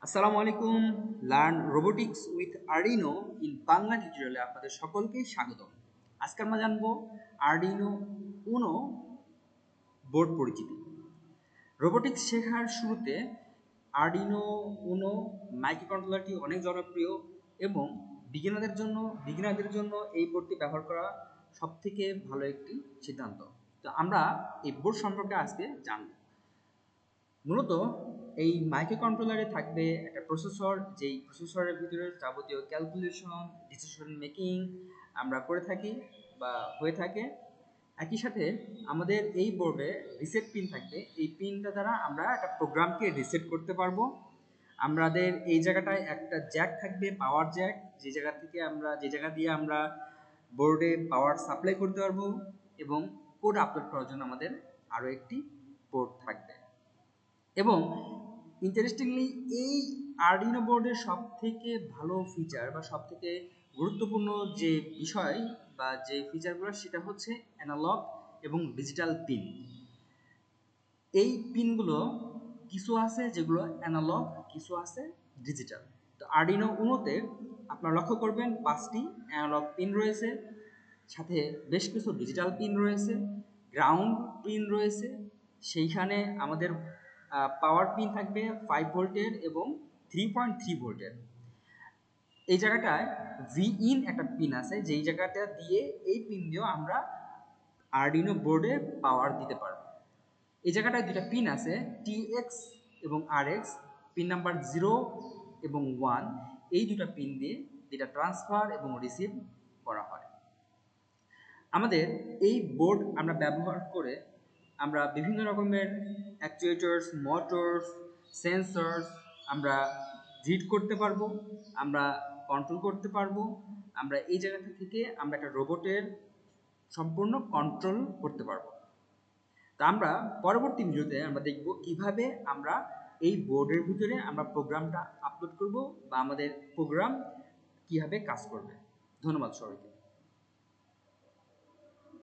আসসালামু আলাইকুম। Learn robotics with Arduino in Bangla টিউটোরিয়ালে আপনাদের সকলকে স্বাগতম। আজকে আমরা জানবো আরডিনো উনো বোর্ড পরিচিতি। রোবোটিক্স শেখার শুরুতে আরডিনো উনো মাইক্রোকন্ট্রোলারটি অনেক জনপ্রিয় এবং বিগিনারদের জন্য এই বোর্ডটি ব্যবহার করা সবথেকে ভালো একটি সিদ্ধান্ত। তো আমরা এই বোর্ড সম্পর্কে আজকে জানব। মূলত এই মাইক্রো কন্ট্রোলারে থাকবে একটা প্রসেসর, যেই প্রসেসরের ভিতরে যাবতীয় ক্যালকুলেশন, ডিসিশন মেকিং আমরা করে থাকি বা হয়ে থাকে। একই সাথে আমাদের এই বোর্ডে রিসেট পিন থাকবে। এই পিনটা দ্বারা আমরা একটা প্রোগ্রামকে রিসেট করতে পারবো। আমাদের এই জায়গাটায় একটা জ্যাক থাকবে, পাওয়ার জ্যাক, যে জায়গা দিয়ে আমরা বোর্ডে পাওয়ার সাপ্লাই করতে পারবো এবং কোড আপলোড করার জন্য আমাদের আরও একটি পোর্ট থাকবে। এবং ইন্টারেস্টিংলি এই আরডিনো বোর্ডের সবথেকে ভালো ফিচার বা সবথেকে গুরুত্বপূর্ণ যে বিষয় বা যে ফিচারগুলো, সেটা হচ্ছে অ্যানালগ এবং ডিজিটাল পিন। এই পিনগুলো কিছু আছে যেগুলো অ্যানালগ, কিছু আছে ডিজিটাল। তো আরডিনো উনোতে আপনারা লক্ষ্য করবেন 5টি অ্যানালগ পিন রয়েছে, সাথে বেশ কিছু ডিজিটাল পিন রয়েছে, গ্রাউন্ড পিন রয়েছে, সেইখানে আমাদের পাওয়ার পিন থাকবে 5 ভোল্টের এবং 3.3 ভোল্টের। এই জায়গাটায় ভি ইন একটা পিন আছে, যেই জায়গাটা দিয়ে এই পিন দিয়েও আমরা আরডিনো বোর্ডে পাওয়ার দিতে পারবো। এই জায়গাটায় দুটা পিন আছে, টিএক্স এবং আরএক্স, পিন নাম্বার 0 এবং 1। এই দুটা পিন দিয়ে যেটা ট্রান্সফার এবং রিসিভ করা হয়। আমাদের এই বোর্ড আমরা ব্যবহার করে আমরা বিভিন্ন রকমের অ্যাকচুয়েটরস, মোটরস, সেন্সরস আমরা রিড করতে পারবো, আমরা কন্ট্রোল করতে পারবো। আমরা এই জায়গাটা থেকে আমরা একটা রোবটের সম্পূর্ণ কন্ট্রোল করতে পারবো। তা আমরা পরবর্তী ভিডিওতে আমরা দেখব কিভাবে আমরা এই বোর্ডের ভিতরে আমরা প্রোগ্রামটা আপলোড করব বা আমাদের প্রোগ্রাম কিভাবে কাজ করবে। ধন্যবাদ সবাইকে।